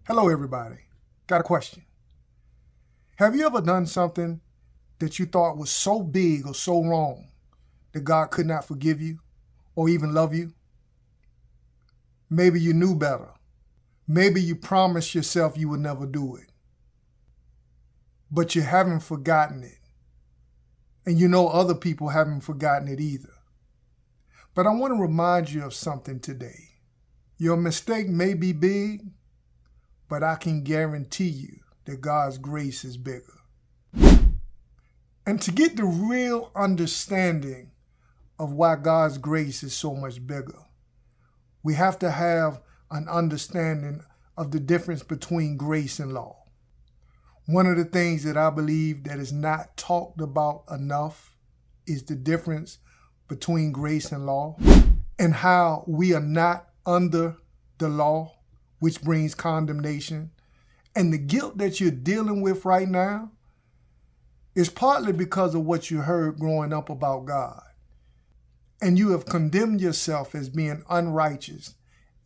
Hello, everybody. Got a question. Have you ever done something that you thought was so big or so wrong that God could not forgive you or even love you? Maybe you knew better. Maybe you promised yourself you would never do it. But you haven't forgotten it. And you know other people haven't forgotten it either. But I want to remind you of something today. Your mistake may be big, but I can guarantee you that God's grace is bigger. And to get the real understanding of why God's grace is so much bigger, we have to have an understanding of the difference between grace and law. One of the things that I believe that is not talked about enough is the difference between grace and law, and how we are not under the law, which brings condemnation. And the guilt that you're dealing with right now is partly because of what you heard growing up about God. And you have condemned yourself as being unrighteous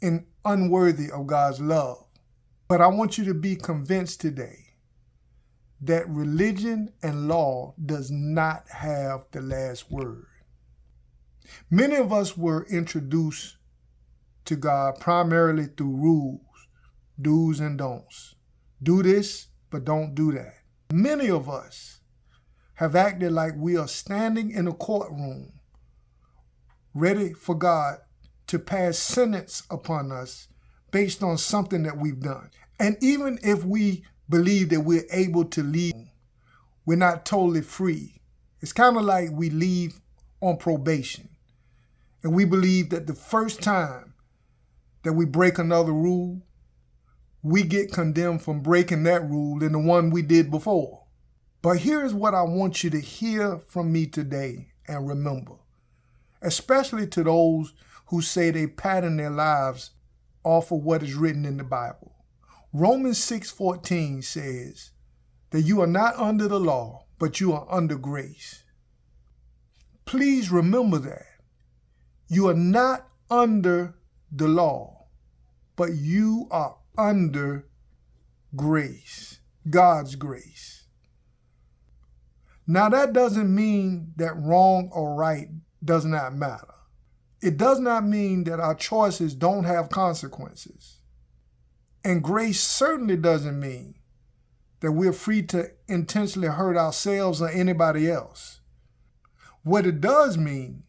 and unworthy of God's love. But I want you to be convinced today that religion and law does not have the last word. Many of us were introduced to God primarily through rules, do's and don'ts. Do this, but don't do that. Many of us have acted like we are standing in a courtroom, ready for God to pass sentence upon us based on something that we've done. And even if we believe that we're able to leave, we're not totally free. It's kind of like we leave on probation. And we believe that the first time that we break another rule, we get condemned from breaking that rule than the one we did before. But here's what I want you to hear from me today and remember, especially to those who say they pattern their lives off of what is written in the Bible. Romans 6:14 says that you are not under the law, but you are under grace. Please remember that. You are not under the law, but you are under grace, God's grace. Now that doesn't mean that wrong or right does not matter. It does not mean that our choices don't have consequences. And grace certainly doesn't mean that we're free to intentionally hurt ourselves or anybody else. What it does mean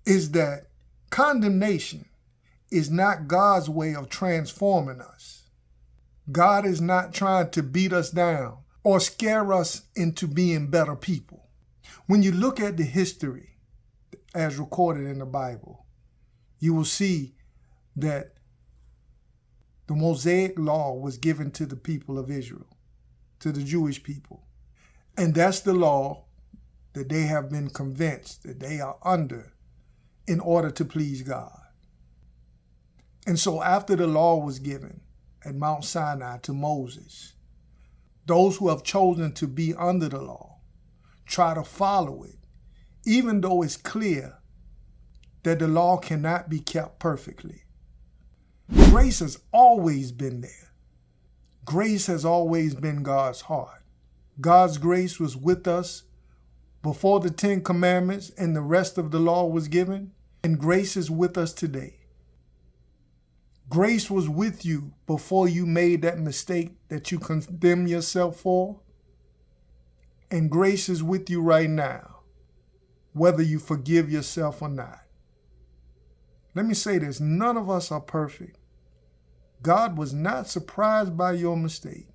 is that condemnation is not God's way of transforming us. God is not trying to beat us down or scare us into being better people. When you look at the history as recorded in the Bible, you will see that the Mosaic law was given to the people of Israel, to the Jewish people. And that's the law that they have been convinced that they are under in order to please God. And so after the law was given at Mount Sinai to Moses, those who have chosen to be under the law try to follow it, even though it's clear that the law cannot be kept perfectly. Grace has always been there. Grace has always been God's heart. God's grace was with us before the 10 Commandments and the rest of the law was given, and grace is with us today. Grace was with you before you made that mistake that you condemn yourself for, and grace is with you right now, whether you forgive yourself or not. Let me say this, none of us are perfect. God was not surprised by your mistake.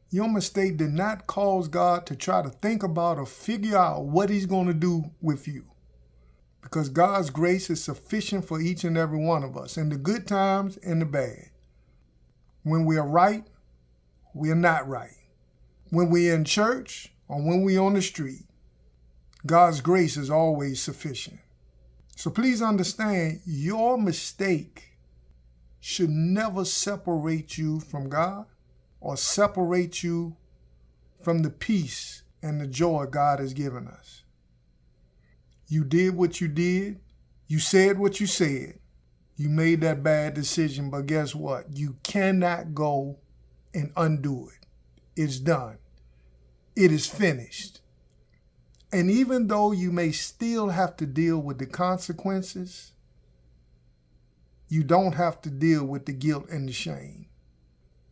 Your mistake did not cause God to try to think about or figure out what he's going to do with you. Because God's grace is sufficient for each and every one of us, in the good times and the bad. When we are right, we are not right. When we're in church or when we're on the street, God's grace is always sufficient. So please understand, your mistake should never separate you from God or separate you from the peace and the joy God has given us. You did what you did. You said what you said. You made that bad decision, but guess what? You cannot go and undo it. It's done. It is finished. And even though you may still have to deal with the consequences, you don't have to deal with the guilt and the shame.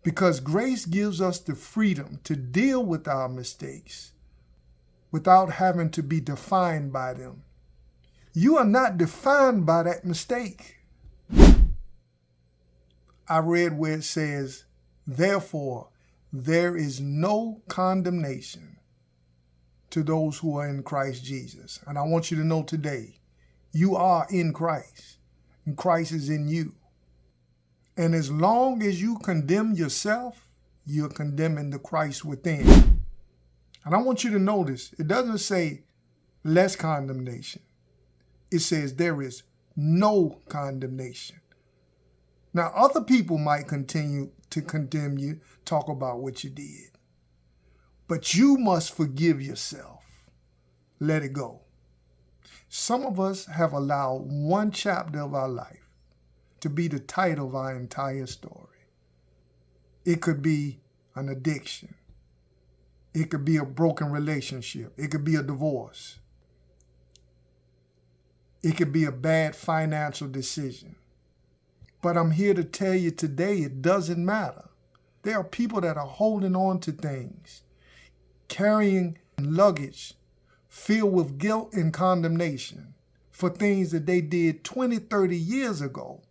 Because grace gives us the freedom to deal with our mistakes without having to be defined by them. You are not defined by that mistake. I read where it says, therefore, there is no condemnation to those who are in Christ Jesus. And I want you to know today, you are in Christ, and Christ is in you. And as long as you condemn yourself, you're condemning the Christ within. And I want you to notice, it doesn't say less condemnation. It says there is no condemnation. Now, other people might continue to condemn you, talk about what you did. But you must forgive yourself. Let it go. Some of us have allowed one chapter of our life to be the title of our entire story. It could be an addiction. It could be a broken relationship. It could be a divorce. It could be a bad financial decision. But I'm here to tell you today, it doesn't matter. There are people that are holding on to things, carrying luggage filled with guilt and condemnation for things that they did 20, 30 years ago.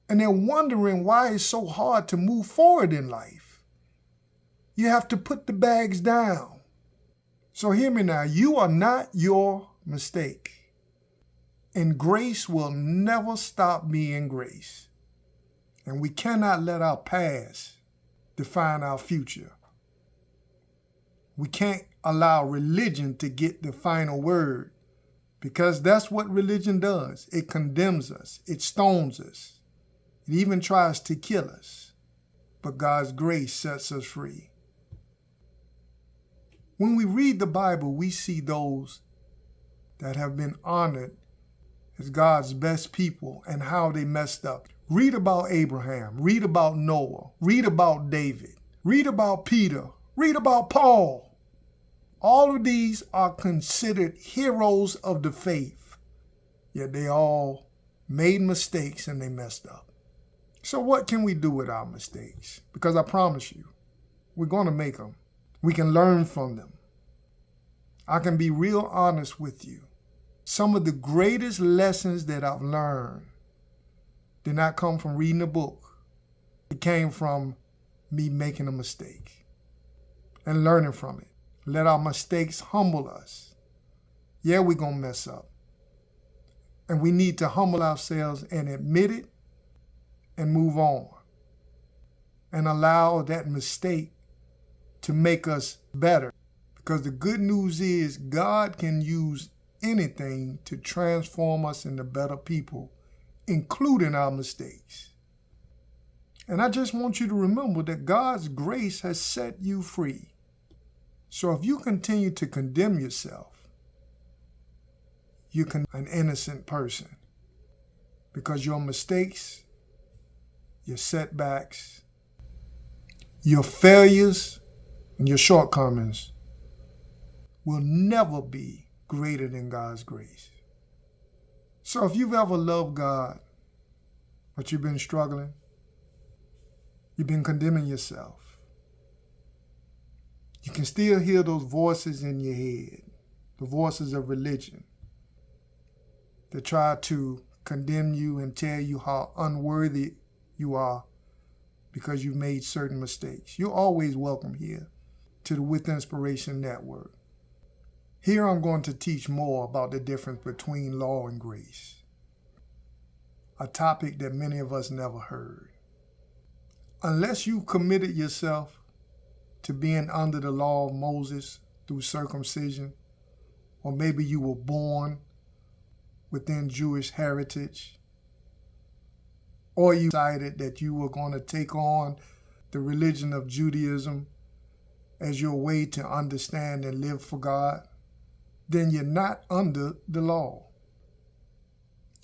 And they're wondering why it's so hard to move forward in life. You have to put the bags down. So hear me now, you are not your mistake. And grace will never stop being grace. And we cannot let our past define our future. We can't allow religion to get the final word, because that's what religion does. It condemns us. It stones us. It even tries to kill us. But God's grace sets us free. When we read the Bible, we see those that have been honored as God's best people and how they messed up. Read about Abraham. Read about Noah. Read about David. Read about Peter. Read about Paul. All of these are considered heroes of the faith, yet they all made mistakes and they messed up. So what can we do with our mistakes? Because I promise you, we're going to make them. We can learn from them. I can be real honest with you. Some of the greatest lessons that I've learned did not come from reading a book. It came from me making a mistake and learning from it. Let our mistakes humble us. Yeah, we're going to mess up. And we need to humble ourselves and admit it and move on. And allow that mistake to make us better. Because the good news is God can use anything to transform us into better people, including our mistakes. And I just want you to remember that God's grace has set you free. So if you continue to condemn yourself, you're an innocent person, because your mistakes, your setbacks, your failures, and your shortcomings will never be greater than God's grace. So if you've ever loved God, but you've been struggling, you've been condemning yourself, you can still hear those voices in your head, the voices of religion, that try to condemn you and tell you how unworthy you are because you've made certain mistakes. You're always welcome here to the Withinspiration Network. Here I'm going to teach more about the difference between law and grace, a topic that many of us never heard. Unless you committed yourself to being under the law of Moses through circumcision, or maybe you were born within Jewish heritage, or you decided that you were going to take on the religion of Judaism as your way to understand and live for God, then you're not under the law.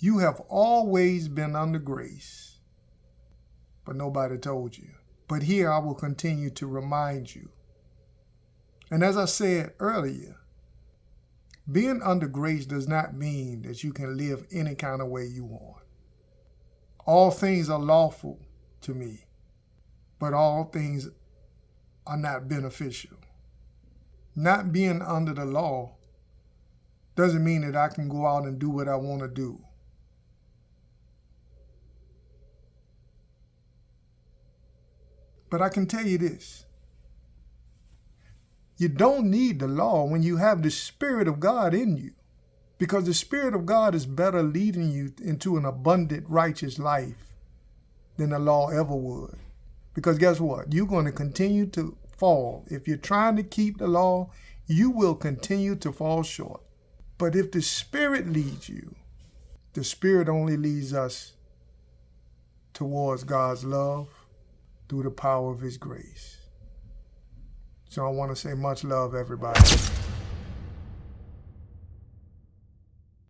You have always been under grace, but nobody told you. But here I will continue to remind you. And as I said earlier, being under grace does not mean that you can live any kind of way you want. All things are lawful to me, but all things are not beneficial. Not being under the law doesn't mean that I can go out and do what I want to do. But I can tell you this. You don't need the law when you have the Spirit of God in you, because the Spirit of God is better leading you into an abundant, righteous life than the law ever would. Because guess what? You're going to continue to fall. If you're trying to keep the law, you will continue to fall short. But if the Spirit leads you, the Spirit only leads us towards God's love through the power of His grace. So I want to say much love, everybody.